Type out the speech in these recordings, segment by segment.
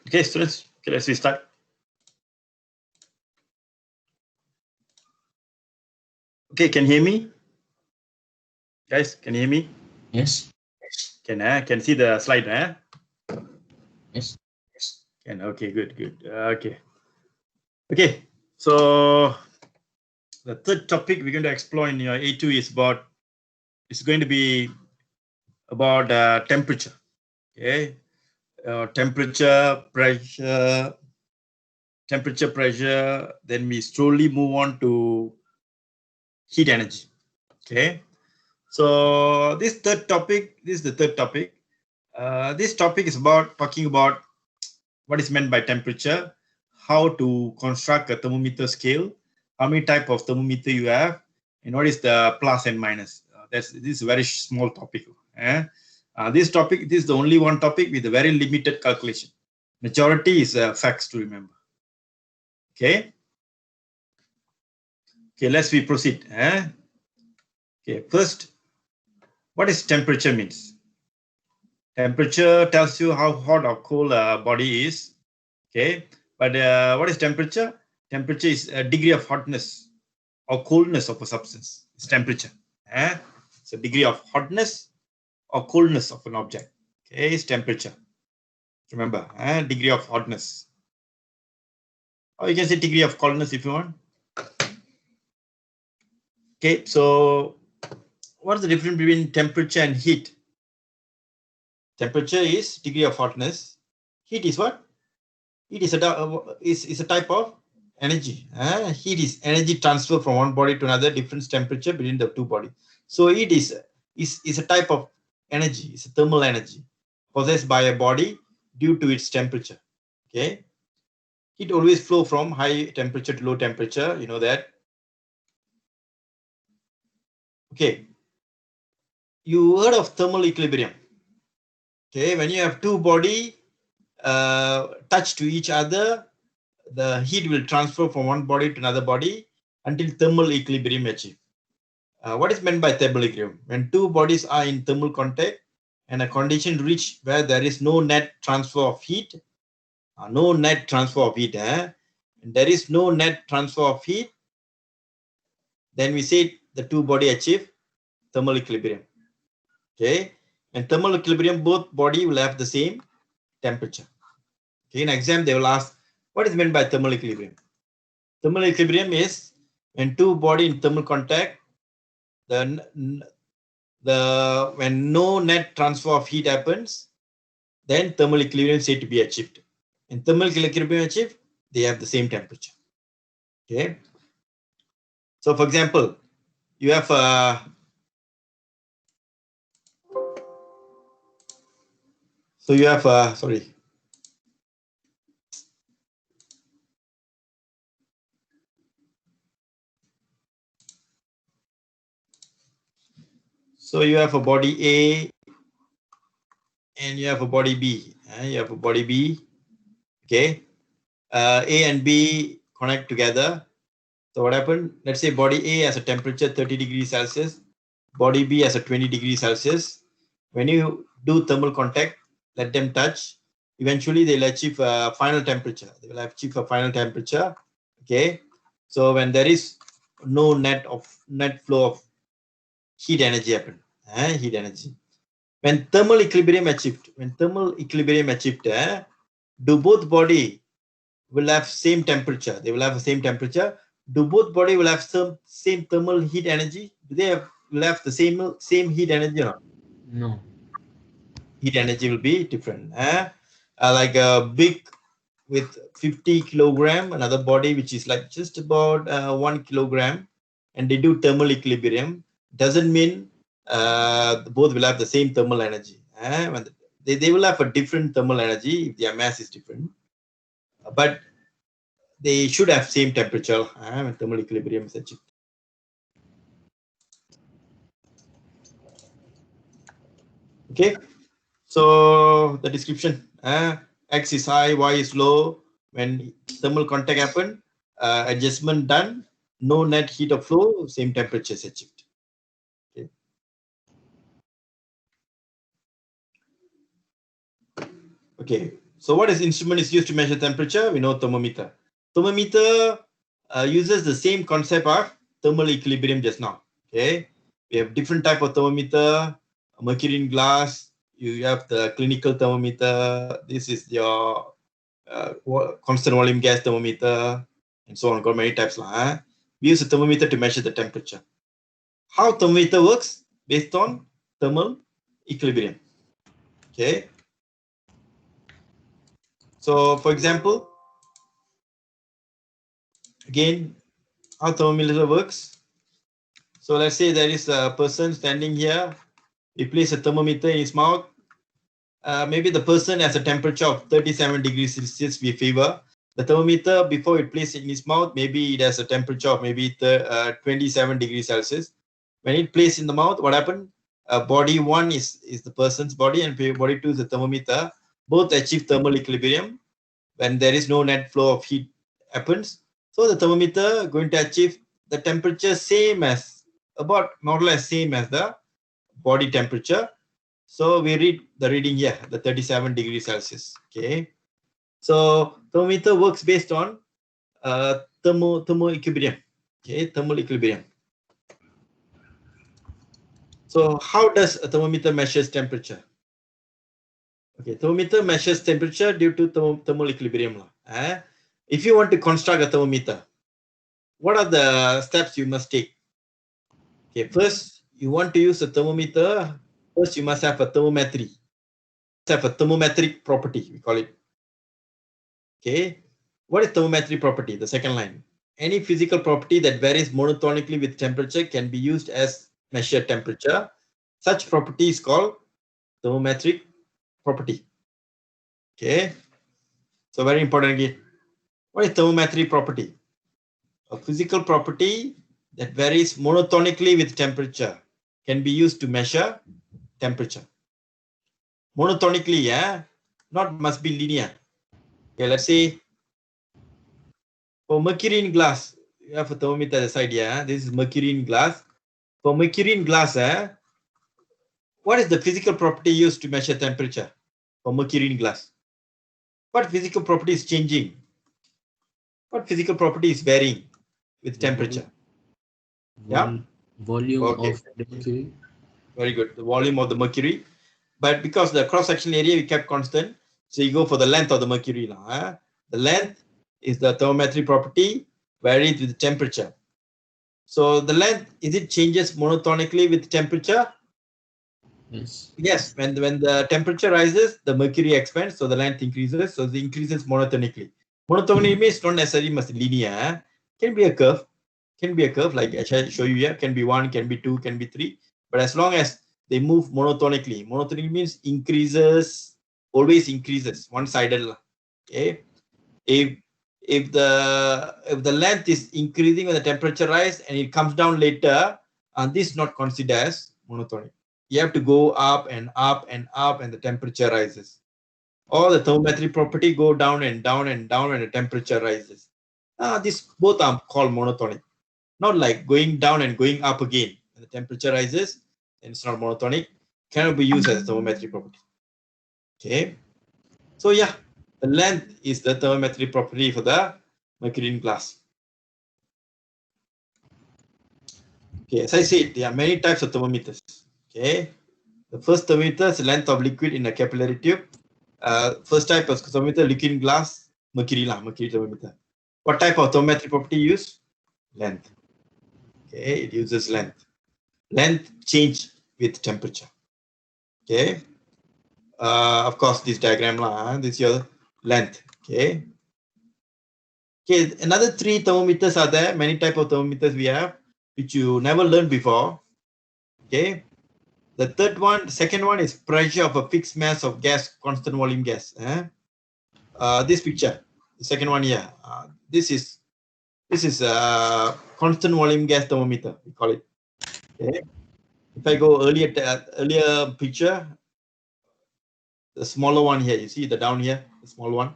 Okay, students, okay, let's restart. Okay, can you hear me? Guys, can you hear me? Yes. Can see the slide, Yes. Can, okay, good. Okay, so the third topic we're going to explore in your A2 is going to be about temperature. Okay, temperature, pressure, then we slowly move on to heat energy. Okay, so this is the third topic. This topic is talking about what is meant by temperature, how to construct a thermometer scale, how many type of thermometer you have, and what is the plus and minus. This is a very small topic. This is the only one topic with a very limited calculation. Majority is facts to remember. Okay. Okay, let's proceed. Okay, first, what is temperature means? Temperature tells you how hot or cold a body is. Okay, but what is temperature? Temperature is a degree of hotness or coldness of a substance. It's temperature. It's a degree of hotness or coldness of an object. Okay, it's temperature. Remember, degree of hotness. Or you can say degree of coldness if you want. Okay, so what is the difference between temperature and heat? Temperature is degree of hotness. Heat is what? Heat is a type of energy. Heat is energy transfer from one body to another, different temperature between the two bodies. So heat is a type of energy. It's a thermal energy possessed by a body due to its temperature. Okay, heat always flow from high temperature to low temperature. You know that. Okay, you heard of thermal equilibrium. Okay, when you have two body touch to each other, the heat will transfer from one body to another body until thermal equilibrium achieved. What is meant by thermal equilibrium? When two bodies are in thermal contact and a condition reached where there is no net transfer of heat, and there is no net transfer of heat, then we say the two body achieve thermal equilibrium. Okay, and thermal equilibrium, both body will have the same temperature. Okay, in exam they will ask, what is meant by thermal equilibrium? Thermal equilibrium is when two body in thermal contact, when no net transfer of heat happens, then thermal equilibrium is said to be achieved. And thermal equilibrium achieved, they have the same temperature. Okay. So, for example, you have sorry. So you have a body A and you have a body B. You have a body B. Okay. A and B connect together. So what happened? Let's say body A has a temperature 30 degrees Celsius, body B has a 20 degrees Celsius. When you do thermal contact, let them touch. Eventually, they'll achieve a final temperature. They will achieve a final temperature. Okay. So when there is no net flow of heat energy happen, heat energy. When thermal equilibrium achieved, do both body will have same temperature? They will have the same temperature. Do both body will have same thermal heat energy? Do they will have the same heat energy or not? No. Heat energy will be different. Like a big with 50 kilogram, another body which is like just about 1 kilogram, and they do thermal equilibrium, doesn't mean both will have the same thermal energy. They will have a different thermal energy if their mass is different, but they should have same temperature when thermal equilibrium is achieved. Okay, so the description: X is high, Y is low. When thermal contact happen, adjustment done, no net heat of flow, same temperature is achieved. Okay. Okay, So what is instrument is used to measure temperature? We know thermometer. Thermometer uses the same concept of thermal equilibrium just now. Okay, we have different type of thermometer, mercury in glass. You have the clinical thermometer. This is your constant volume gas thermometer, and so on. Got many types lah. We use a thermometer to measure the temperature. How thermometer works? Based on thermal equilibrium. Okay. So, for example, again, how thermometer works. So let's say there is a person standing here. We place a thermometer in his mouth. Maybe the person has a temperature of 37 degrees Celsius we favor. The thermometer, before it placed it in his mouth, maybe it has a temperature of maybe 27 degrees Celsius. When it placed in the mouth, what happened? Body 1 is the person's body, and body 2 is the thermometer. Both achieve thermal equilibrium when there is no net flow of heat happens. So the thermometer going to achieve the temperature same as, about more or less same as the body temperature. So we read the reading here, the 37 degrees Celsius. Okay. So thermometer works based on thermal equilibrium. Okay, thermal equilibrium. So how does a thermometer measures temperature? Okay, thermometer measures temperature due to thermal equilibrium. If you want to construct a thermometer, what are the steps you must take? Okay, first, you want to use a thermometer. First, you must have a thermometry. Have a thermometric property, we call it. Okay, what is thermometric property? The second line. Any physical property that varies monotonically with temperature can be used as measured temperature. Such property is called thermometric property. Okay, so very important again. What is thermometric property? A physical property that varies monotonically with temperature can be used to measure temperature. Monotonically, yeah, not must be linear. Okay, let's say for mercury in glass, you have a thermometer aside here. This is mercury in glass. For mercury in glass, what is the physical property used to measure temperature for mercury in glass? What physical property is changing? What physical property is varying with temperature? Yeah. Volume Okay. of the mercury. Very good. The volume of the mercury. But because the cross-section area we kept constant, so you go for the length of the mercury now. The length is the thermometric property varied with temperature. So the length, is it changes monotonically with temperature? Yes. Yes. When the temperature rises, the mercury expands, so the length increases. So it increases monotonically. Monotonically means not necessarily must linear. Can be a curve. Can be a curve like I shall show you here. Can be 1, can be 2, can be 3. But as long as they move monotonically. Monotonic means increases, always increases, one-sided. Okay. If the length is increasing when the temperature rise and it comes down later, and this is not considered as monotonic. You have to go up and up and up, and the temperature rises. All the thermometric property go down and down and down when the temperature rises. These both are called monotonic. Not like going down and going up again. When the temperature rises, then it's not monotonic. Cannot be used as a thermometric property. Okay. So yeah, the length is the thermometric property for the mercury in glass. Okay, as I said, there are many types of thermometers. Okay. The first thermometer is the length of liquid in a capillary tube. First type of thermometer, liquid in glass, mercury thermometer. What type of thermometric property use? Length. Okay, it uses length. Length change with temperature. Okay. Of course, this diagram this is your length. Okay. Okay, another 3 thermometers are there. Many type of thermometers we have, which you never learned before. Okay. The second one is pressure of a fixed mass of gas, constant volume gas. This picture, the second one here. This is constant volume gas thermometer. We call it. Okay. If I go earlier picture, the smaller one here, you see the down here, the small one,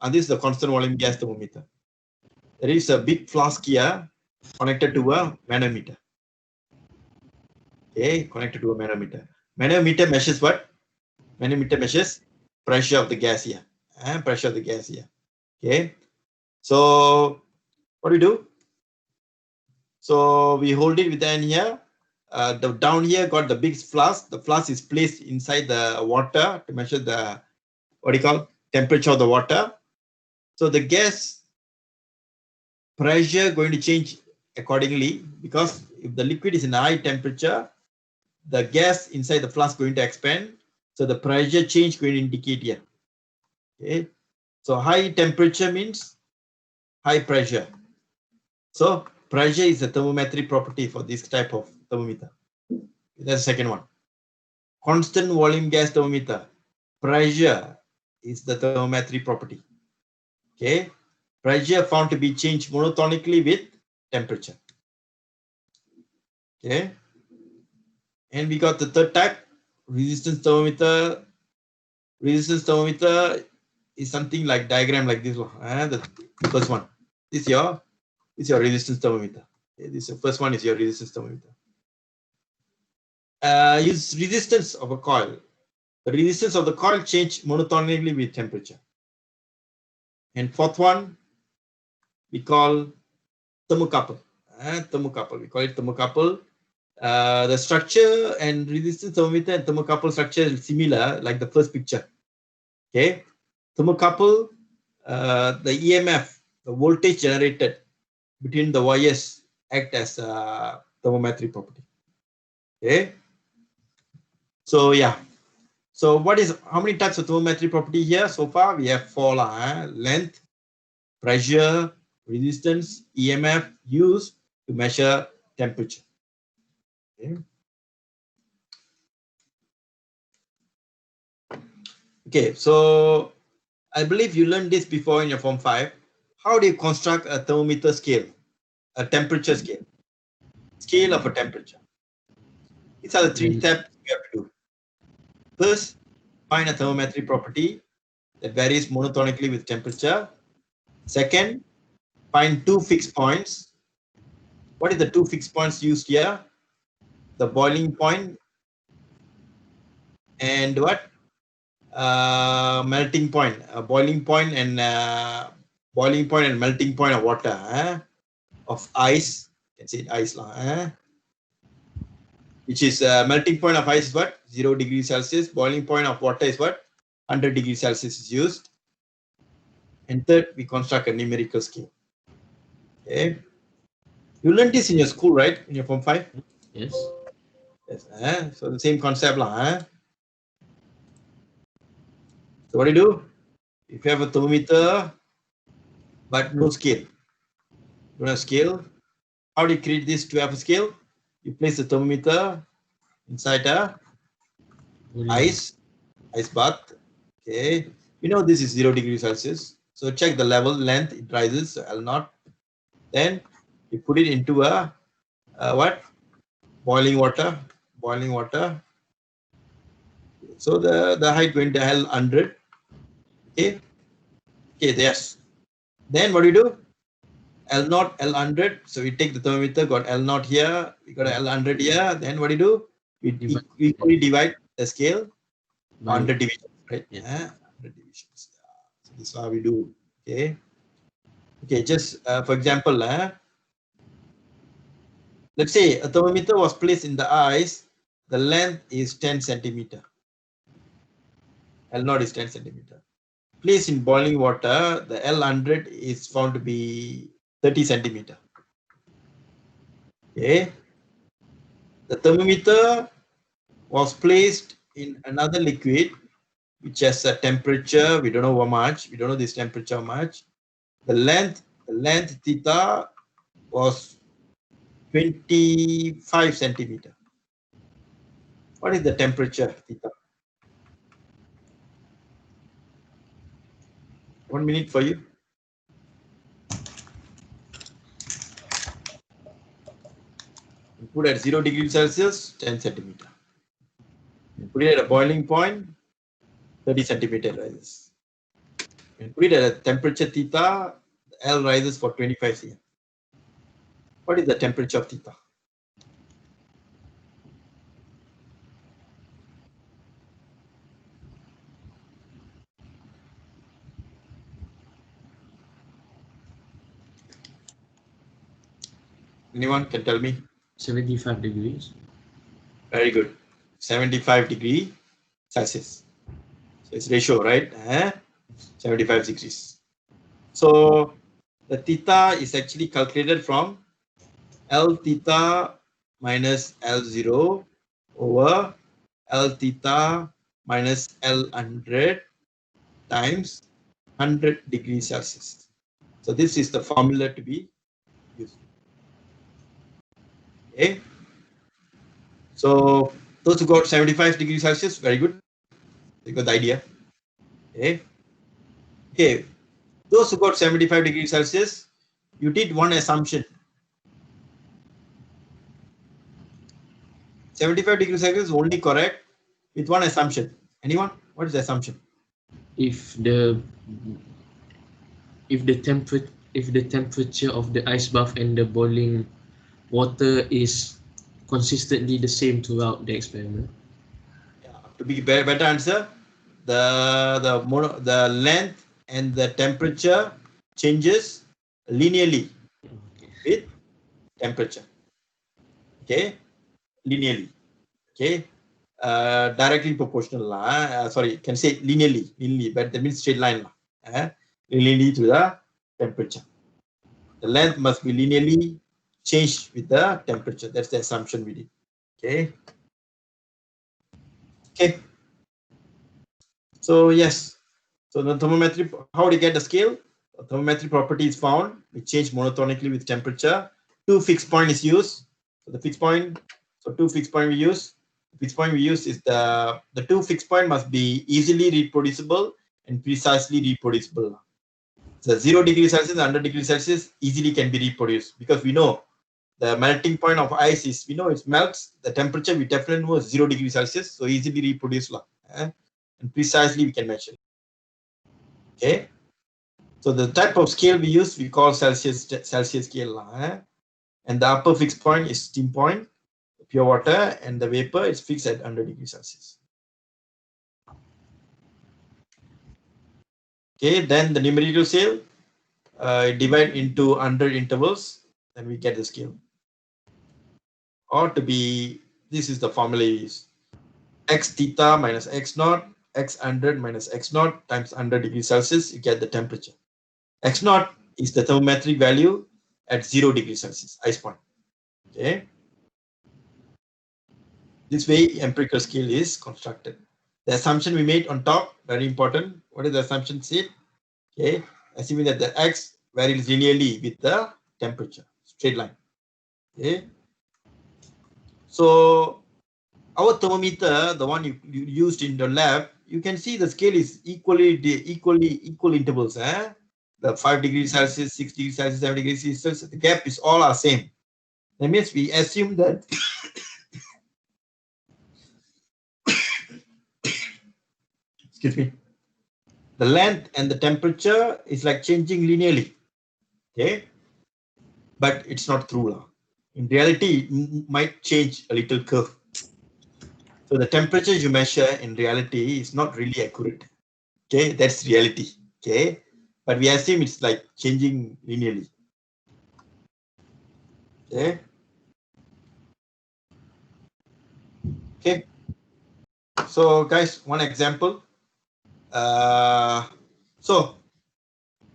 and this is the constant volume gas thermometer. There is a big flask here connected to a manometer. Okay, connected to a manometer. Manometer measures what? Manometer measures pressure of the gas here. and pressure of the gas here. Okay. So what do we do? So we hold it with the hand here. The down here got the big flask. The flask is placed inside the water to measure the what do you call temperature of the water. So the gas pressure going to change accordingly, because if the liquid is in high temperature, the gas inside the flask going to expand. So the pressure change going to indicate here. Okay. So high temperature means high pressure. So pressure is a thermometric property for this type of thermometer. That's the second one. Constant volume gas thermometer. Pressure is the thermometric property. Okay. Pressure found to be changed monotonically with temperature. Okay. And we got the third type, resistance thermometer. Resistance thermometer is something like diagram like this one. The first one. This is your resistance thermometer. Okay, this first one is your resistance thermometer. Use resistance of a coil. The resistance of the coil change monotonically with temperature. And fourth one, we call thermocouple. Thermocouple. We call it thermocouple. The structure and resistance thermometer and thermocouple structure is similar, like the first picture. Okay. Thermocouple, the EMF, the voltage generated between the wires act as a thermometric property. Okay. So yeah. So how many types of thermometric property here? So far we have four: length, pressure, resistance, EMF used to measure temperature. Okay. Okay, so I believe you learned this before in your Form 5. How do you construct a thermometer scale, a temperature scale, scale of a temperature? These are the three steps you have to do. First, find a thermometric property that varies monotonically with temperature. Second, find two fixed points. What is the two fixed points used here? The boiling point and what? Melting point. Boiling point and melting point of water, of ice. You can say ice lah. Which is melting point of ice is what? 0 degrees Celsius. Boiling point of water is what? 100 degrees Celsius is used. And third, we construct a numerical scale. Okay. You learned this in your school, right? In your Form 5? Yes. Yes. So the same concept lah. So what do you do? If you have a thermometer but no scale, you don't have scale. How do you create this to have a scale? You place the thermometer inside a ice bath. Okay. You know this is 0 degrees Celsius. So check the level, length, it rises, so L0. Then you put it into a what? Boiling water. So the height going to L100. Okay. Okay, yes. Then what do you do? L0, L100. So we take the thermometer, got L0 here, we got L100 here. Then what do you do? We equally divide the scale by 100 divisions, right? Yeah. 100 divisions. So this is how we do. Okay. Okay, just for example, let's say a thermometer was placed in the ice, the length is 10 centimeter. L0 is 10 centimeter. Placed in boiling water, the L100 is found to be 30 centimeter. Okay. The thermometer was placed in another liquid which has a temperature, we don't know how much, we don't know this temperature how much. The length theta was 25 centimeter. What is the temperature theta? 1 minute for you. Put at 0 degrees Celsius, 10 centimeter. Put it at a boiling point, 30 centimeter rises. And put it at a temperature theta, L rises for 25 cm. What is the temperature of theta? Anyone can tell me? 75 degrees. Very good. 75 degree Celsius. So it's ratio, right? 75 degrees. So the theta is actually calculated from L theta minus L0 over L theta minus L100 times 100 degrees Celsius. So this is the formula to be used. Okay. So those who got 75 degrees Celsius, very good. You got the idea. Okay. Okay. Those who got 75 degrees Celsius, you did one assumption. 75 degrees Celsius is only correct with one assumption. Anyone? What is the assumption? If the temperature of the ice bath and the boiling water is consistently the same throughout the experiment. Yeah, to be better answer, the length and the temperature changes linearly Okay. with temperature. Okay, linearly. Okay, directly proportional lah. Sorry, can say linearly, but that means straight line lah. Linearly to the temperature. The length must be linearly changed with the temperature. That's the assumption we did. Okay. Okay. So yes. So the thermometry, how do you get the scale? The thermometry property is found. We change monotonically with temperature. Two fixed point is used. So the fixed point. So two fixed point we use. The fixed point we use is the two fixed point must be easily reproducible and precisely reproducible. So 0 degrees Celsius and 100 degrees Celsius easily can be reproduced because we know the melting point of ice is, we know it melts. The temperature we definitely know is 0 degrees Celsius, so easily reproduced, and precisely we can measure. Okay, so the type of scale we use we call Celsius scale, and the upper fixed point is steam point, pure water, and the vapor is fixed at 100 degrees Celsius. Okay, then the numerical scale divide into 100 intervals, then we get the scale. Or to be, this is the formula we use: x theta minus x naught, x 100 minus x naught times 100 degrees Celsius, you get the temperature. X naught is the thermometric value at 0 degrees Celsius, ice point. Okay. This way, empirical scale is constructed. The assumption we made on top, very important. What is the assumption said? Okay, assuming that the x varies linearly with the temperature, straight line. Okay. So our thermometer, the one you used in the lab, you can see the scale is equal intervals. The 5 degrees Celsius, 6 degrees Celsius, 7 degrees Celsius, the gap is all are same. That means we assume that excuse me, the length and the temperature is like changing linearly. Okay, but it's not true. In reality, it might change a little curve. So the temperature you measure in reality is not really accurate. Okay, that's reality. Okay, but we assume it's like changing linearly. Okay. Okay. So guys, one example. So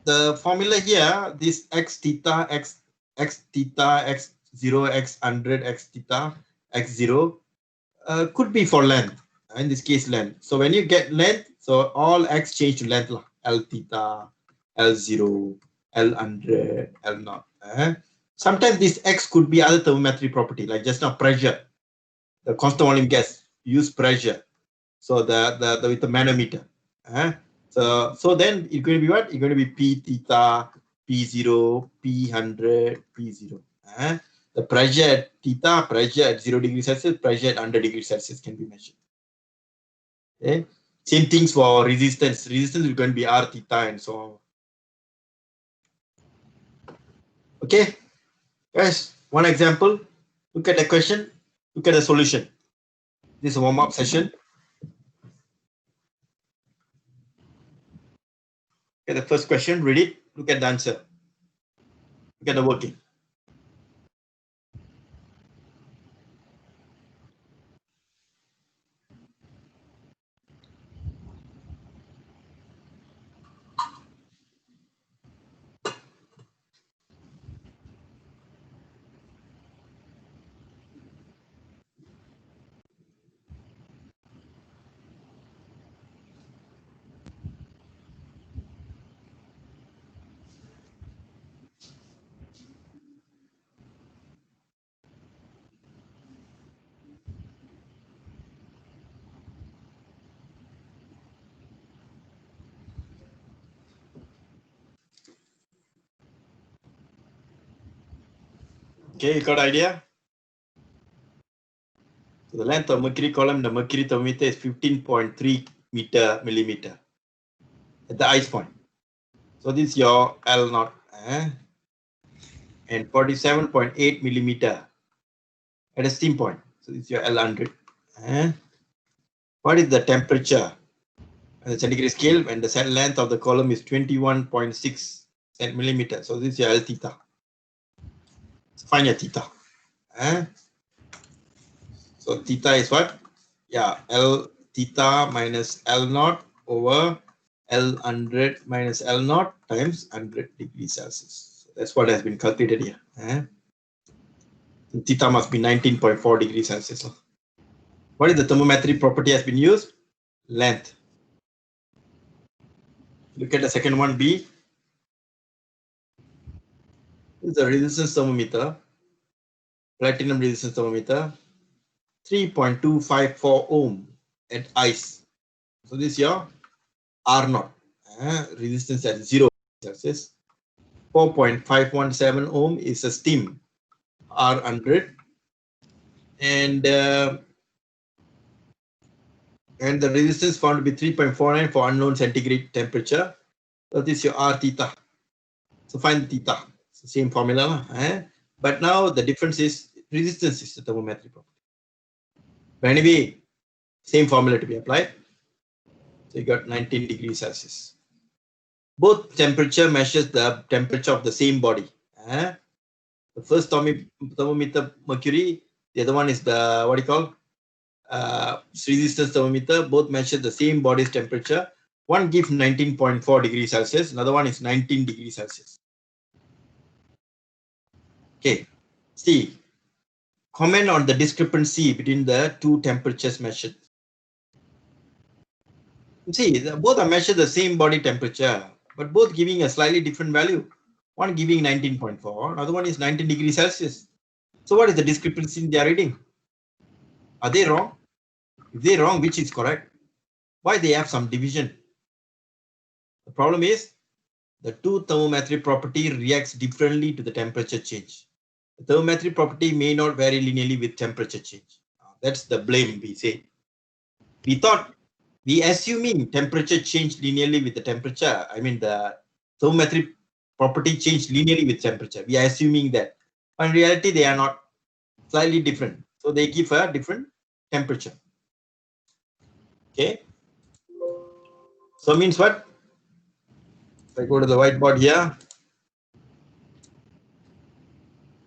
the formula here, this x theta, x theta, x0, x100, x theta, x0 could be for length. In this case, length. So when you get length, so all x change to length, L theta, L0, L100, L0. Sometimes this x could be other thermometry property, like just now pressure, the constant volume gas, use pressure. So the with the manometer. So then it's going to be what? It's going to be P theta, P0, P100, P0. The pressure at theta, pressure at 0 degrees Celsius, pressure at 100 degrees Celsius can be measured. Okay. Same things for resistance. Resistance is going to be R theta and so on. Okay, guys, one example. Look at the question, look at the solution. This is a warm-up session. Okay, the first question, read it, look at the answer. Look at the working. Okay, you got idea? So the length of mercury column, the mercury thermometer is 15.3 millimeter at the ice point. So this is your L naught, and 47.8 millimeter at a steam point. So this is your L100. What is the temperature on the centigrade scale when the cell length of the column is 21.6 millimeter? So this is your L theta. So find your theta. So theta is what? Yeah, L theta minus L naught over L100 minus L naught times 100 degrees Celsius. So that's what has been calculated here. Theta must be 19.4 degrees Celsius. What is the thermometric property has been used? Length. Look at the second one, B. This is a resistance thermometer, platinum resistance thermometer, 3.254 ohm at ice. So this is your R naught, resistance at 0 Celsius. 4.517 ohm is a steam, R100, and the resistance found to be 3.49 for unknown centigrade temperature. So this is your R theta. So find the theta. It's the same formula, but now the difference is resistance is the thermometric property. But anyway, same formula to be applied. So you got 19 degrees Celsius. Both temperature measures the temperature of the same body. The first thermometer mercury, the other one is the what do you call resistance thermometer. Both measure the same body's temperature. One gives 19.4 degrees Celsius, another one is 19 degrees Celsius. Okay, see, comment on the discrepancy between the two temperatures measured. See, both are measured the same body temperature, but both giving a slightly different value. One giving 19.4, another one is 19 degrees Celsius. So what is the discrepancy in their reading? Are they wrong? If they're wrong, which is correct? Why they have some division? The problem is the two thermometric property reacts differently to the temperature change. The thermometric property may not vary linearly with temperature change. That's the blame we say. We assuming temperature changed linearly with the temperature. I mean the thermometric property changed linearly with temperature. We are assuming that. But in reality, they are not, slightly different. So they give a different temperature. Okay. So means what? If I go to the whiteboard here.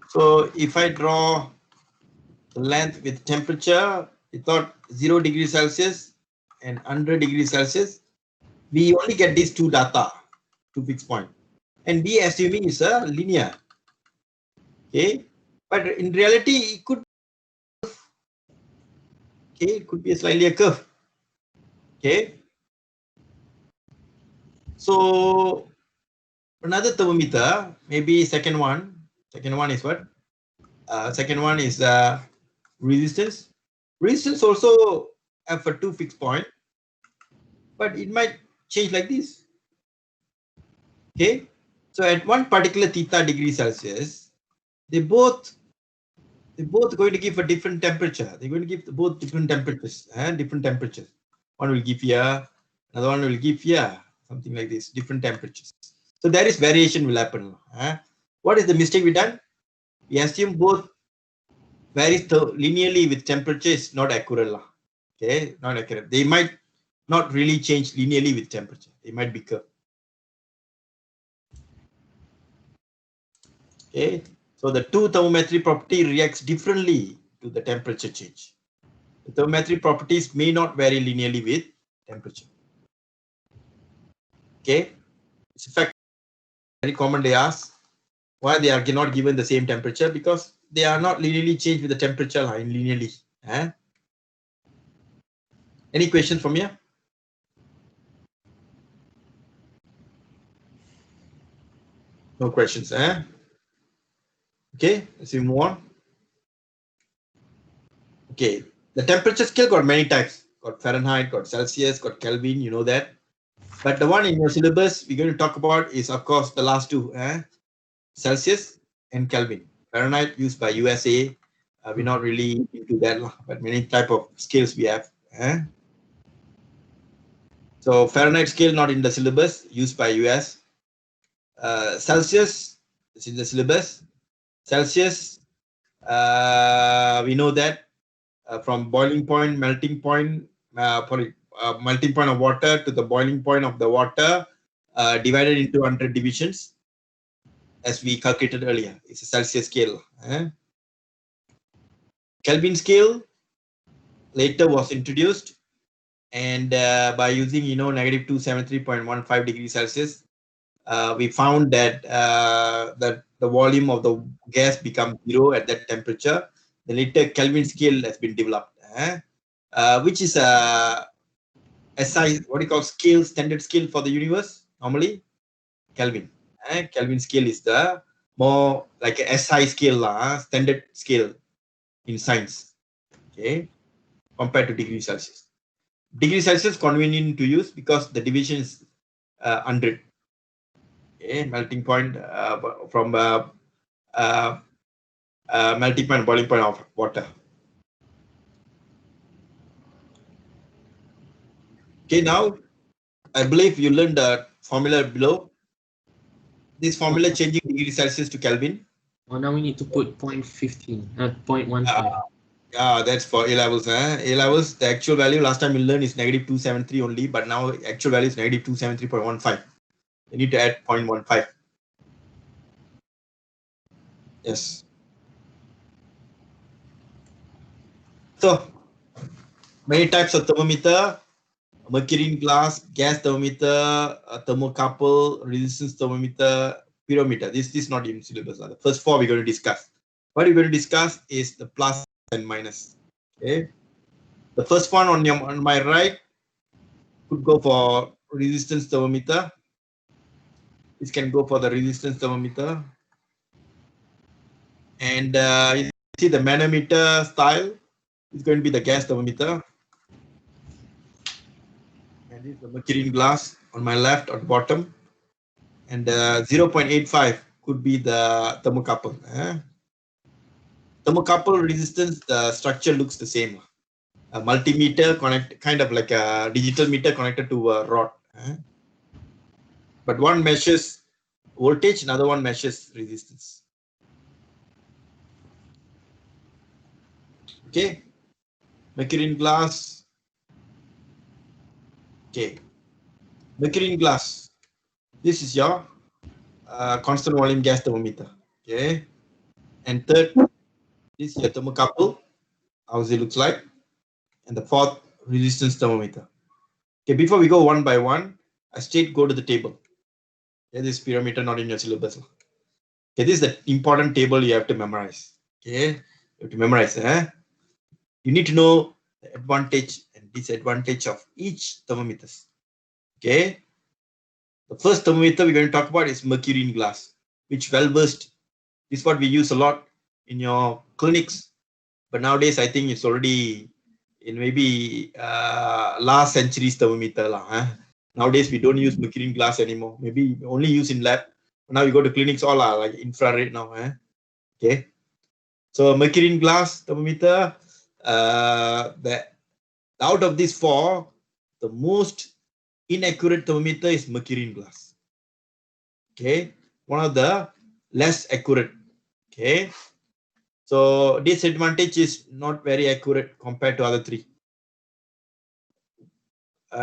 So if I draw the length with temperature, we thought 0 degrees Celsius and 100 degrees Celsius, we only get these two data, two fixed point. And we assuming is a linear. Okay. But in reality, it could, okay, it could be a slightly a curve. Okay. So another thermometer, maybe second one. Second one is what? Second one is resistance. Resistance also have a two fixed point, but it might change like this. Okay. So at one particular theta degree Celsius, they both going to give a different temperature. They're going to give both different temperatures, different temperatures. One will give here, another one will give here, something like this, different temperatures. So there is variation will happen. What is the mistake we done? We assume both varies linearly with temperature is not accurate. Okay, not accurate. They might not really change linearly with temperature. They might be curved. Okay, so the two thermometric property reacts differently to the temperature change. The thermometric properties may not vary linearly with temperature. Okay, it's a fact. Very common they ask why they are not given the same temperature, because they are not linearly changed with the temperature line linearly. Any questions from here? No questions. Okay, let's move on. Okay, the temperature scale got many types. Got Fahrenheit, got Celsius, got Kelvin, you know that. But the one in your syllabus we're going to talk about is, of course, the last two, Celsius and Kelvin. Fahrenheit used by USA. We're not really into that, but many type of scales we have. So Fahrenheit scale not in the syllabus, used by US. Celsius is in the syllabus. Celsius, we know that from boiling point, melting point, melting point of water to the boiling point of the water, divided into 100 divisions, as we calculated earlier. It's a Celsius scale. Kelvin scale later was introduced, and by using negative 273.15 degrees Celsius, we found that that the volume of the gas becomes zero at that temperature. The later Kelvin scale has been developed, which is a SI, what do you call scale, standard scale for the universe normally, Kelvin. Kelvin scale is the more like a SI scale, standard scale in science, okay, compared to degree Celsius. Degree Celsius convenient to use because the division is 100. Okay, melting point from melting point, boiling point of water. Okay, now I believe you learned the formula below. This formula changing degree Celsius to Kelvin. Oh, now we need to put 0.15, 0.15. Yeah, that's for A levels. A levels, the actual value last time you learned is negative 273 only, but now actual value is negative 273.15. You need to add 0.15. Yes. So many types of thermometer: mercury in glass, gas thermometer, thermocouple, resistance thermometer, pyrometer. This is not in syllabus. The first four we're going to discuss. What we're going to discuss is the plus and minus. Okay. The first one on my right could go for resistance thermometer. This can go for the resistance thermometer. And you see the manometer style is going to be the gas thermometer. And this is the mercury in glass on my left on bottom. And 0.85 could be the thermocouple. Thermocouple resistance, the structure looks the same. A multimeter connect, kind of like a digital meter connected to a rod. But one measures voltage, another one measures resistance. Okay, mercury in glass. Okay, mercury in glass. This is your constant volume gas thermometer. Okay, and third, this is your thermocouple. How it looks like, and the fourth, resistance thermometer. Okay, before we go one by one, I straight go to the table. Okay, this pyrometer not in your syllabus. Okay, this is the important table you have to memorize. Okay, you have to memorize. You need to know the advantage and disadvantage of each thermometers. Okay, the first thermometer we're going to talk about is mercury in glass, which well versed. This is what we use a lot in your clinics, but nowadays I think it's already in maybe last century's thermometer lah. Nowadays we don't use mercury in glass anymore. Maybe only use in lab. Now you go to clinics, all are like infrared now. Okay, so mercury in glass thermometer. Out of these four, the most inaccurate thermometer is mercury in glass. Okay, one of the less accurate. Okay, so disadvantage is not very accurate compared to other three.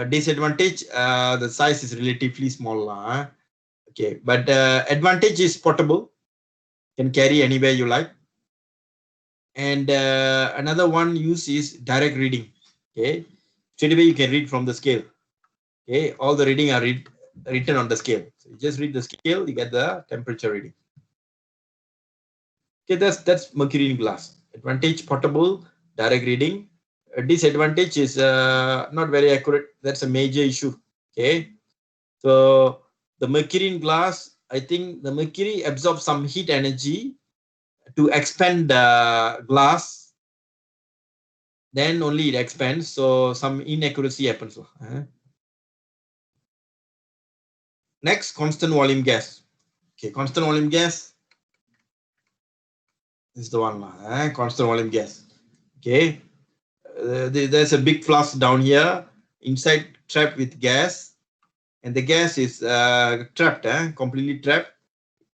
Disadvantage, the size is relatively small. Okay, but advantage is portable, can carry anywhere you like. And another one use is direct reading. Okay, straight away you can read from the scale. Okay, all the reading are written on the scale. So you just read the scale, you get the temperature reading. Okay, that's mercury in glass. Advantage, portable, direct reading. Disadvantage is not very accurate. That's a major issue. Okay, so the mercury in glass, I think the mercury absorbs some heat energy to expand the glass. Then only it expands. So some inaccuracy happens. Next, constant volume gas. Okay, constant volume gas. This is the one, constant volume gas. Okay, there's a big flask down here, inside trapped with gas, and the gas is trapped, completely trapped.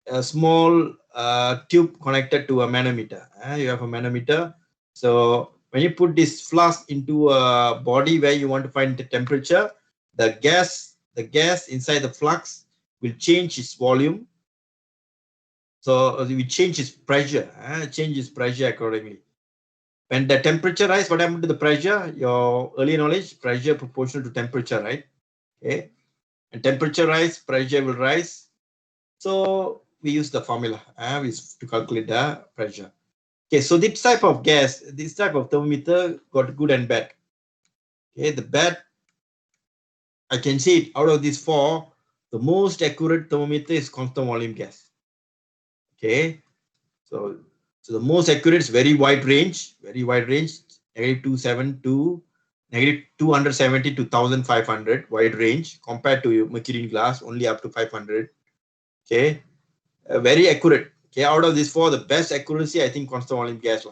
A small tube connected to a manometer. You have a manometer. So when you put this flask into a body where you want to find the temperature, the gas inside the flask will change its volume. So we change its pressure, change its pressure accordingly. When the temperature rise, what happened to the pressure? Your early knowledge, pressure proportional to temperature, right? Okay. And temperature rise, pressure will rise. So we use the formula to calculate the pressure. Okay, so this type of gas, this type of thermometer got good and bad. Okay, the bad, I can see it out of these four, the most accurate thermometer is constant volume gas. Okay, so the most accurate is very wide range, -270 to -270 to 1500 wide range compared to mercury glass only up to 500. Okay, very accurate. Okay, out of these four, the best accuracy I think constant volume gas.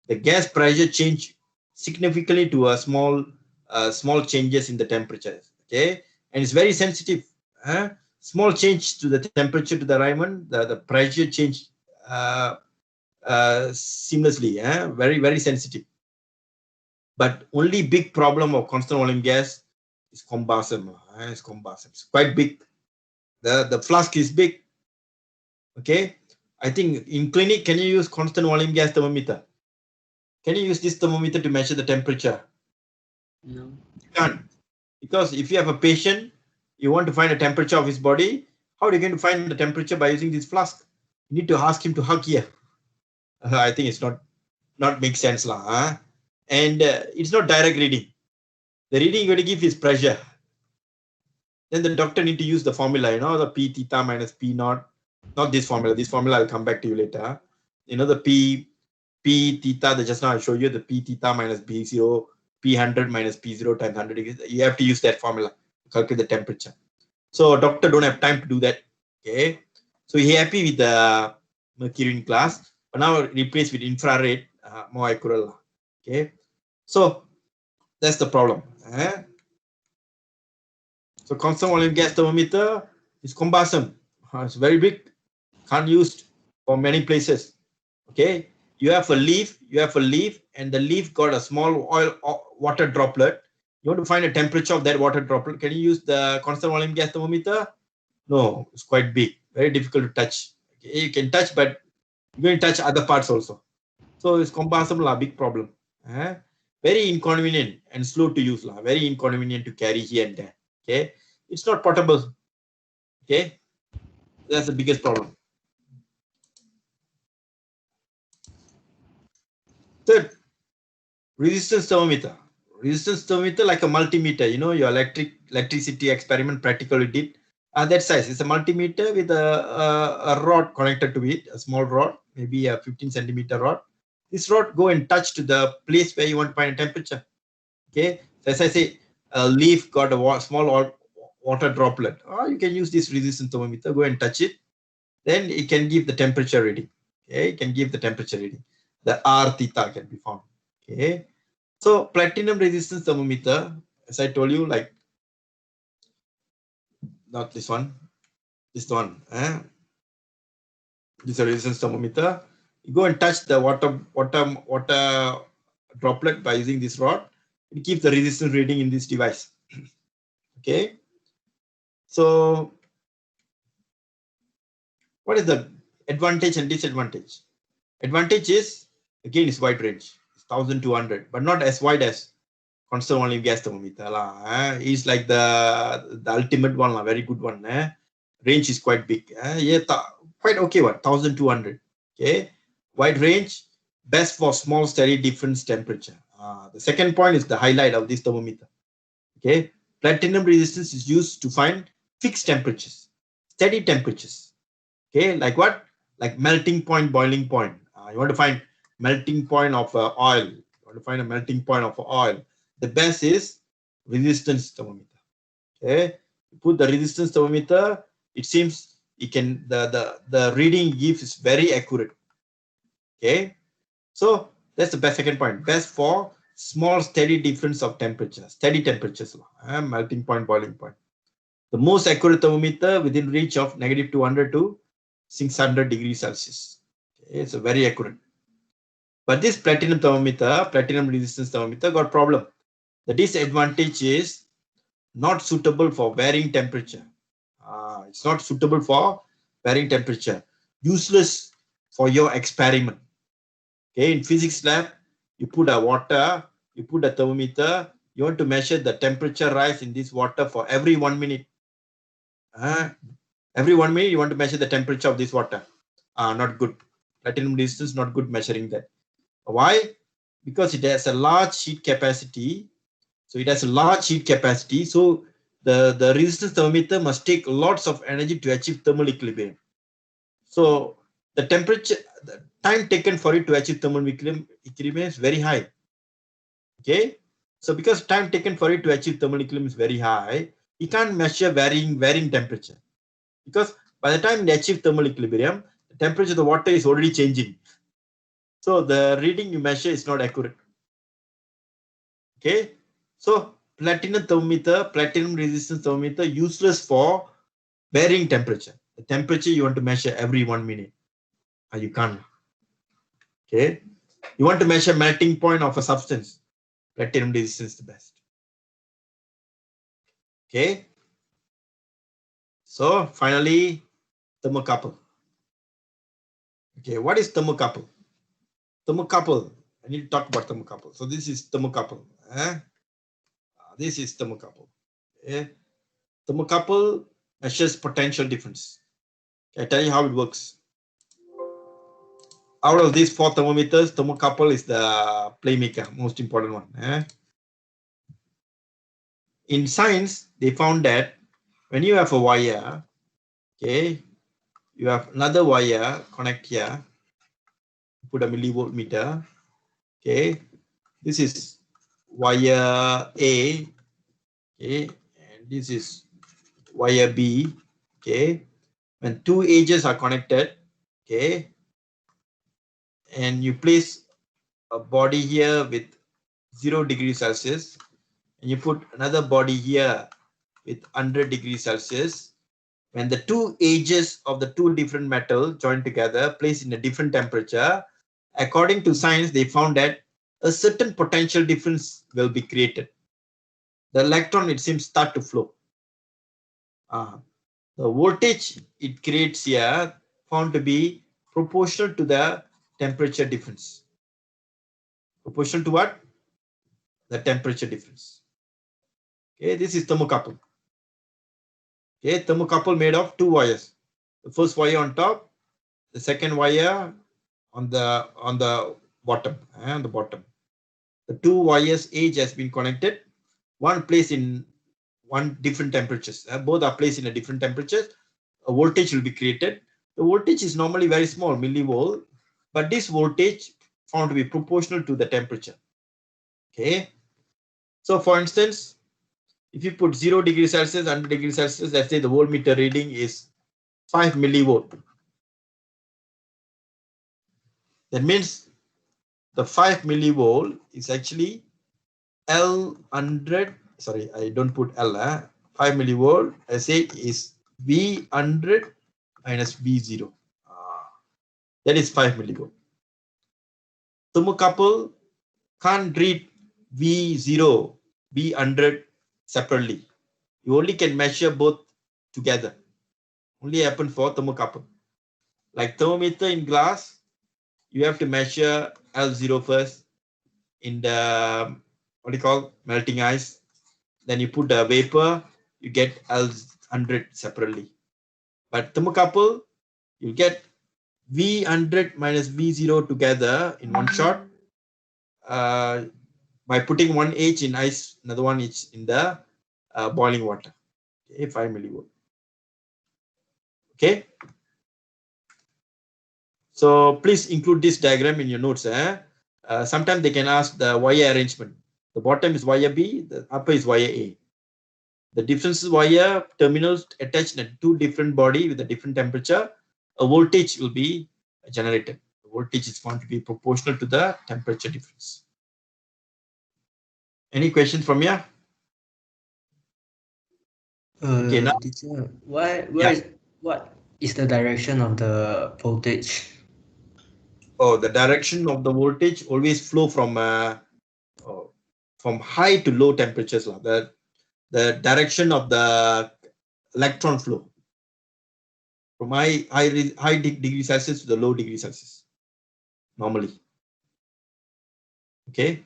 The gas pressure change significantly to a small changes in the temperature. Okay, and it's very sensitive. Small change to the temperature to the environment, the pressure change seamlessly. Very sensitive. But only big problem of constant volume gas is combustion. It's combustion. It's quite big. The flask is big. Okay, I think in clinic, can you use constant volume gas thermometer? Can you use this thermometer to measure the temperature? No. You can't. Because if you have a patient, you want to find the temperature of his body, how are you going to find the temperature by using this flask? You need to ask him to hug here. I think it's not make sense lah. And it's not direct reading. The reading you're going to give is pressure. Then the doctor need to use the formula, the P theta minus P naught. Not this formula. This formula I'll come back to you later. The P theta that just now I showed you, the P theta minus B0, P100 minus P0 times 100 degrees. You have to use that formula to calculate the temperature. So doctor don't have time to do that. Okay. So he happy with the mercury glass, but now replace with infrared, more accurate. Okay. So that's the problem. So constant volume gas thermometer is combustion. It's very big, can't use for many places. Okay, you have a leaf, and the leaf got a small water droplet. You want to find the temperature of that water droplet. Can you use the constant volume gas thermometer? No, it's quite big, very difficult to touch. Okay, you can touch, but you're going to touch other parts also. So it's combustion, big problem. Very inconvenient and slow to use, very inconvenient to carry here and there. Okay, it's not portable. Okay, that's the biggest problem. Third, resistance thermometer. Resistance thermometer like a multimeter, your electricity experiment practical you did. That size. It's a multimeter with a rod connected to it, a small rod, maybe a 15 centimeter rod. This rod go and touch to the place where you want to find a temperature. Okay. So as I say, a leaf got a small water droplet. Or you can use this resistance thermometer, go and touch it. Then it can give the temperature reading. Okay. It can give the temperature reading. The R theta can be found. Okay. So platinum resistance thermometer, as I told you, like not this one, this one. This is a resistance thermometer. You go and touch the water droplet by using this rod. It keeps the resistance reading in this device. Okay. So what is the advantage and disadvantage? Advantage is, again, it's wide range. It's 1200, but not as wide as constant volume gas thermometer. It's like the ultimate one, very good one. Range is quite big. Yeah, quite okay one, 1200. Okay. Wide range, best for small steady difference temperature. The second point is the highlight of this thermometer. Okay. Platinum resistance is used to find fixed temperatures, steady temperatures. Okay. Like what? Like melting point, boiling point. You want to find melting point of oil. You want to find a melting point of oil. The best is resistance thermometer. Okay. You put the resistance thermometer, it seems it can the reading gives is very accurate. Okay, so that's the best second point. Best for small steady difference of temperature, steady temperatures, melting point, boiling point. The most accurate thermometer within reach of negative 200 to 600 degrees Celsius. Okay, it's a very accurate. But this platinum thermometer, platinum resistance thermometer, got problem. The disadvantage is not suitable for varying temperature. It's not suitable for varying temperature. Useless for your experiment. Okay, in physics lab, you put a water, you put a thermometer, you want to measure the temperature rise in this water for every 1 minute. Every 1 minute, you want to measure the temperature of this water. Not good. Platinum resistance, not good measuring that. Why? Because it has a large heat capacity. So it has a large heat capacity. So the resistance thermometer must take lots of energy to achieve thermal equilibrium. So the temperature, the time taken for it to achieve thermal equilibrium is very high. Okay. So because time taken for it to achieve thermal equilibrium is very high, you can't measure varying temperature. Because by the time they achieve thermal equilibrium, the temperature of the water is already changing. So the reading you measure is not accurate. Okay. So platinum thermometer, platinum resistance thermometer, useless for varying temperature. The temperature you want to measure every 1 minute. You can't. Okay. You want to measure melting point of a substance. Platinum resistance is the best. Okay. So finally, thermocouple. Okay. What is thermocouple? Thermocouple. I need to talk about thermocouple. So this is thermocouple. This is thermocouple. Okay. Thermocouple measures potential difference. Okay, I tell you how it works. Out of these 4 thermometers, thermocouple is the playmaker, most important one. In science, they found that when you have a wire, okay, you have another wire connect here, put a millivolt meter, okay, this is wire A, okay, and this is wire B, okay. When 2 edges are connected, okay, and you place a body here with 0 degrees Celsius, and you put another body here with 100 degrees Celsius, when the 2 edges of the 2 different metal join together, placed in a different temperature, according to science, they found that a certain potential difference will be created. The electron, it seems, start to flow. The voltage it creates here found to be proportional to the temperature difference. Proportional to what? The temperature difference. Okay, this is thermocouple. Okay, thermocouple made of 2 wires. The first wire on top, the second wire on the bottom. On the bottom, the 2 wires edge has been connected. One placed in one different temperatures. Both are placed in a different temperatures. A voltage will be created. The voltage is normally very small, millivolt, but this voltage found to be proportional to the temperature. Okay. So for instance, if you put 0 degrees Celsius, 100 degrees Celsius, let's say the voltmeter reading is 5 millivolt. That means the 5 millivolt is actually L100. Sorry, I don't put L. 5 millivolt, I say, is V100 minus V0. That is 5 millivolt. Thermocouple can't read V0, V100 separately. You only can measure both together. Only happen for thermocouple. Like thermometer in glass, you have to measure L0 first in the, what do you call, melting ice. Then you put the vapor, you get L100 separately. But thermocouple, you get V100 minus V0 together in one shot. By putting one H in ice, another one is in the boiling water. Okay, 5 millivolt. Okay. So please include this diagram in your notes. Sometimes they can ask the wire arrangement. The bottom is wire B, the upper is wire A. The difference is wire terminals attached in 2 different body with a different temperature. A voltage will be generated. The voltage is found to be proportional to the temperature difference. Any questions from here? Okay, now Teacher, yeah. what is the direction of the voltage? Oh, the direction of the voltage always flow from high to low temperatures. The direction of the electron flow from high degree Celsius to the low degree Celsius normally. Okay.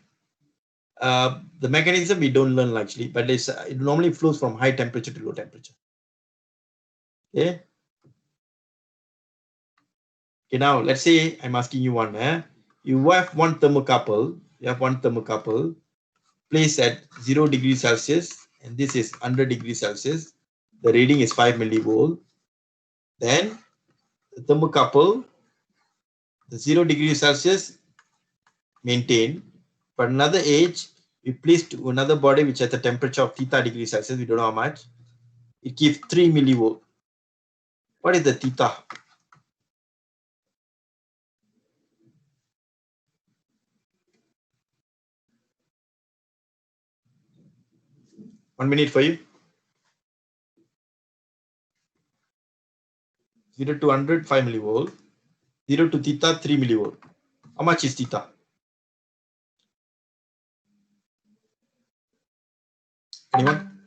The mechanism we don't learn actually, but it normally flows from high temperature to low temperature. Okay. Okay, now let's say I'm asking you one. You have one thermocouple. You have one thermocouple placed at 0 degrees Celsius, and this is 100 degrees Celsius. The reading is 5 millivolt. Then the thermocouple, the 0 degrees Celsius maintained, but another age we place to another body which has a temperature of theta degrees Celsius. We don't know how much. It gives 3 millivolt. What is the theta? One minute for you. 0 to 100, 5 millivolt. 0 to theta, 3 millivolt. How much is theta? Anyone?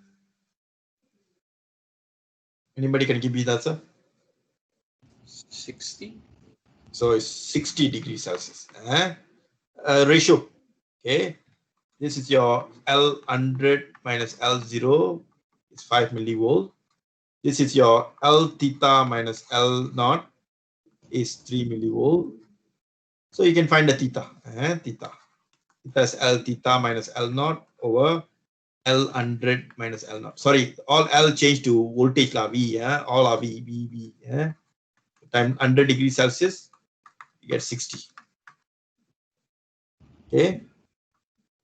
Anybody can give me the answer? 60. So it's 60 degrees Celsius. Ratio. Okay. This is your L100 minus L0 is 5 millivolt. This is your L theta minus L naught is 3 millivolt. So you can find the theta. Theta. Theta is L theta minus L naught over L100 minus L naught. Sorry, all L change to voltage la V. All are V. Time 100 degrees Celsius, you get 60. Okay.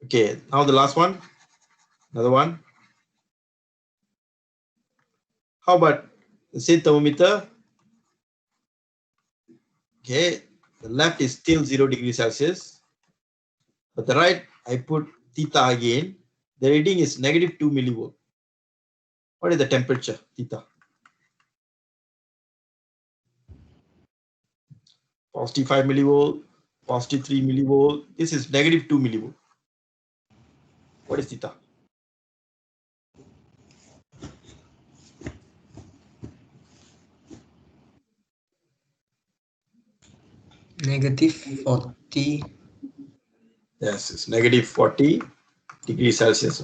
Okay. Now the last one. Another one. How about the same thermometer? Okay. The left is still 0 degrees Celsius. But the right, I put theta again. The reading is negative 2 millivolt. What is the temperature, theta? Positive 5 millivolt, positive 3 millivolt. This is negative 2 millivolt. What is theta? Negative 40. Yes, it's negative 40 degrees Celsius.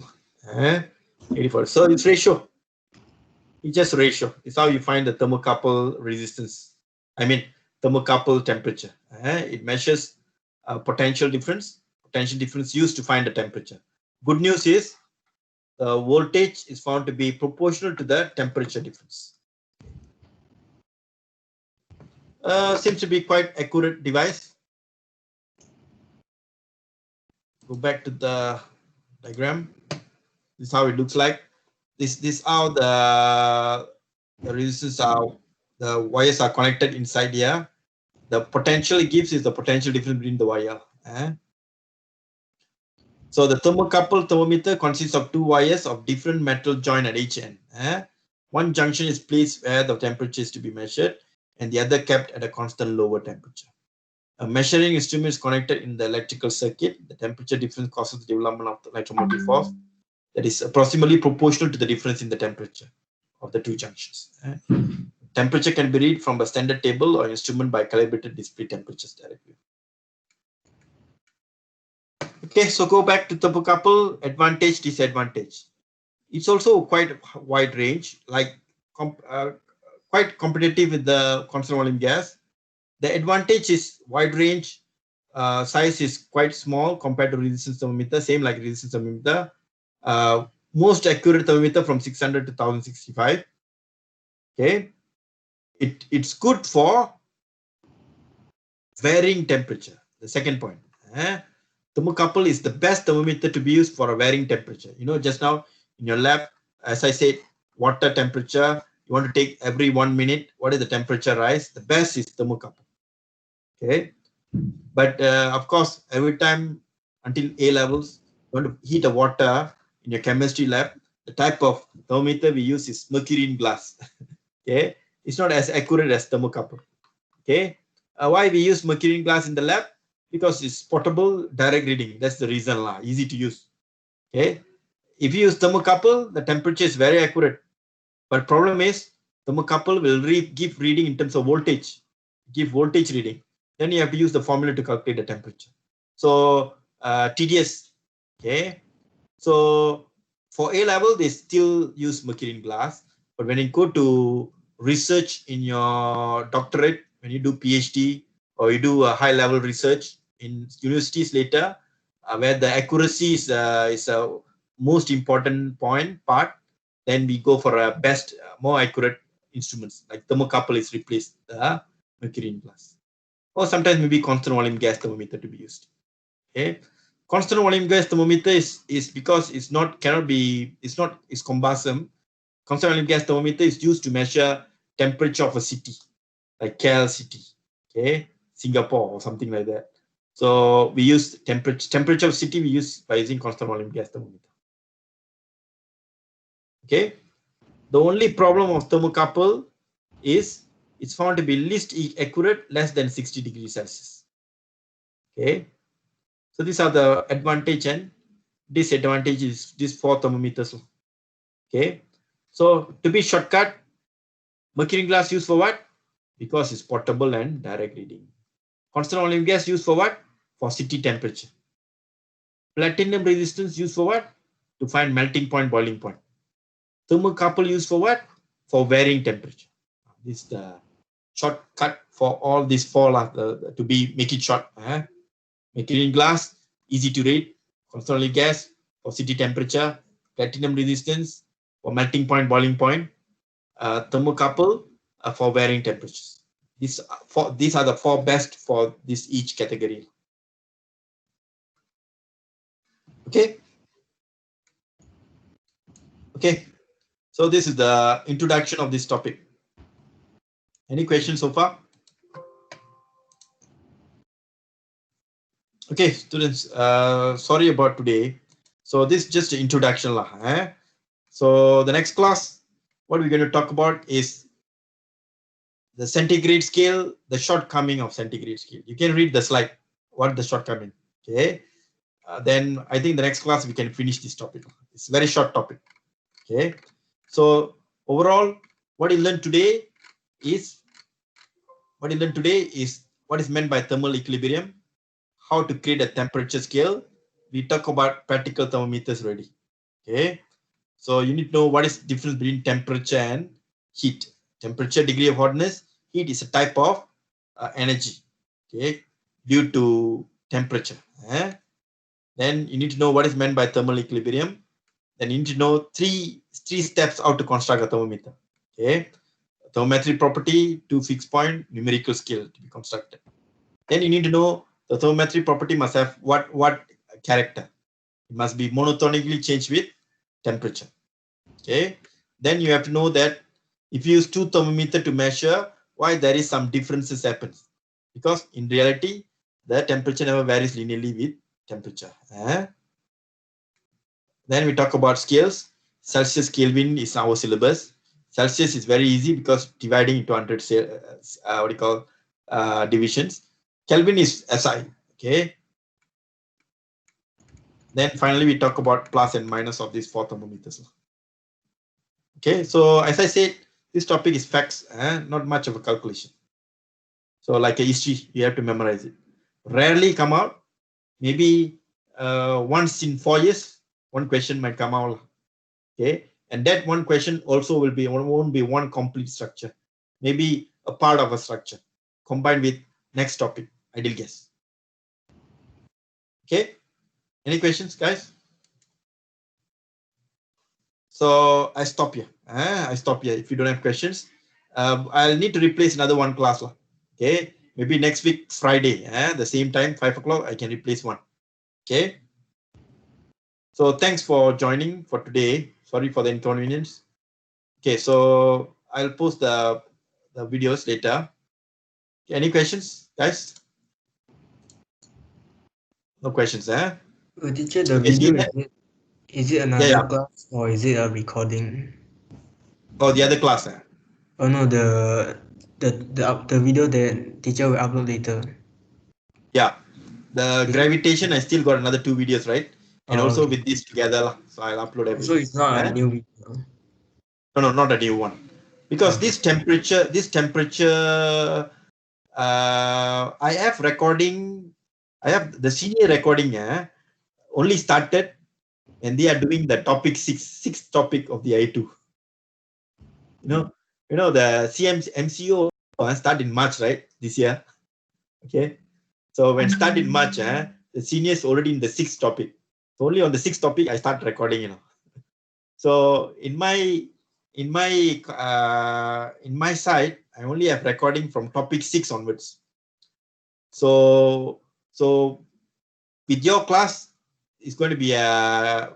Negative 40. So it's ratio. It's just ratio. It's how you find the thermocouple resistance. I mean, thermocouple temperature. It measures potential difference used to find the temperature. Good news is the voltage is found to be proportional to the temperature difference. Seems to be quite accurate device. Go back to the diagram. This is how it looks like. This how the resistance are, the wires are connected inside here. The potential it gives is the potential difference between the wire. So the thermocouple thermometer consists of two wires of different metal joint at each end. One junction is placed where the temperature is to be measured, and the other kept at a constant lower temperature. A measuring instrument is connected in the electrical circuit. The temperature difference causes the development of the electromotive force that is approximately proportional to the difference in the temperature of the two junctions. Temperature can be read from a standard table or instrument by calibrated display temperatures directly. Okay, so go back to thermocouple, advantage, disadvantage. It's also quite a wide range, like quite competitive with the constant volume gas. The advantage is wide range, size is quite small compared to resistance thermometer, same like resistance thermometer. Most accurate thermometer from 600 to 1065. Okay, it's good for varying temperature. The second point. Thermocouple is the best thermometer to be used for a varying temperature. You know, just now in your lab, as I said, water temperature, you want to take every 1 minute, what is the temperature rise? The best is thermocouple. Okay. But of course, every time until A levels, you want to heat the water in your chemistry lab, the type of thermometer we use is mercury glass. Okay, it's not as accurate as thermocouple. Okay, why we use mercury glass in the lab? Because it's portable, direct reading. That's the reason lah. Easy to use. Okay, if you use thermocouple, the temperature is very accurate. But problem is thermocouple will give reading in terms of voltage, give voltage reading. Then you have to use the formula to calculate the temperature. So tedious. Okay. So for A level, they still use mercury glass. But when you go to research in your doctorate, when you do PhD or you do a high level research in universities later, where the accuracy is a most important part, then we go for a best, more accurate instruments like thermocouple is replaced the mercury glass, or sometimes maybe constant volume gas thermometer to be used. Okay, constant volume gas thermometer is because it's cumbersome. Constant volume gas thermometer is used to measure temperature of a city, like KL city, okay, Singapore or something like that. So we use temperature of city we use by using constant volume gas thermometer. Okay, the only problem of thermocouple is it's found to be least accurate, less than 60 degrees Celsius. Okay, so these are the advantage and disadvantage is these 4 thermometers. Okay, so to be shortcut, mercury glass used for what? Because it's portable and direct reading. Constant volume gas used for what? For city temperature. Platinum resistance used for what? To find melting point, boiling point. Thermocouple used for what? For varying temperature. This is the shortcut for all these 4 to make it short. Mercury glass, easy to read. Constant volume gas for city temperature. Platinum resistance for melting point, boiling point. Thermocouple for varying temperatures. These are the 4 best for this each category. Okay. Okay. So this is the introduction of this topic. Any questions so far? Okay, students. Sorry about today. So this is just an introduction lah. So the next class, what we're going to talk about is the centigrade scale, the shortcoming of centigrade scale. You can read the slide. What the shortcoming? Okay. Then I think the next class we can finish this topic. It's a very short topic. Okay. So overall, what you learned today is what is meant by thermal equilibrium, how to create a temperature scale. We talk about practical thermometers already. Okay. So you need to know what is the difference between temperature and heat. Temperature, degree of hotness. Heat is a type of energy. Okay. Due to temperature. Then you need to know what is meant by thermal equilibrium. Then you need to know three steps how to construct a thermometer. Okay. Thermometric property, 2 fixed point, numerical scale to be constructed. Then you need to know the thermometric property must have what character. It must be monotonically changed with temperature. Okay. Then you have to know that if you use 2 thermometers to measure, why there is some differences happens. Because in reality, the temperature never varies linearly with temperature. Then we talk about scales. Celsius, Kelvin is our syllabus. Celsius is very easy because dividing into 100 divisions. Kelvin is SI. Okay. Then finally we talk about plus and minus of these 4 thermometers. Okay. So as I said, this topic is facts, not much of a calculation. So like a history, you have to memorize it. Rarely come out. Maybe once in 4 years, one question might come out. Okay, and that one question also won't be one complete structure, maybe a part of a structure combined with next topic, ideal guess. Okay, any questions, guys? So I stop here. If you don't have questions, I'll need to replace another one class. Okay, maybe next week Friday, the same time 5 o'clock I can replace one. Okay, so thanks for joining for today. Sorry for the inconvenience. Okay, so I'll post the videos later. Any questions, guys? No questions, eh? Teacher, the Okay, video, see that? is it Yeah, another yeah. class or is it a recording? Oh, the other class, eh? Oh no, the video that teacher will upload later. Yeah. The Is it, gravitation, I still got another 2 videos, right? And oh, also okay. with this together, lah. So I'll upload So everything. it's not a Eh? new video. No, no, not a new one. Because Okay. this temperature, I have recording, I have the senior recording, only started and they are doing the topic sixth topic of the I2. You know the MCO start in March, right? This year. Okay. So when start in March, the seniors already in the 6th topic. So only on the 6th topic I start recording, So in my side, I only have recording from topic 6 onwards. So with your class, it's going to be a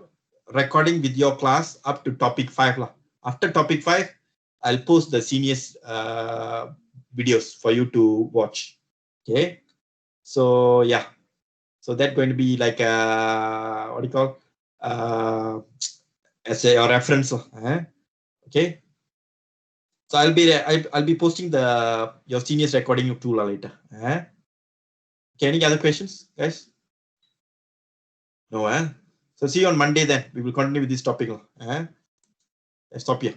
recording with your class up to topic 5 lah. After topic 5, I'll post the seniors videos for you to watch. Okay. So yeah. So that's going to be like a what do you call as a reference. Okay. So I'll be posting your seniors recording tool later. Okay, any other questions, guys? No, So see you on Monday then. We will continue with this topic. Let's stop here.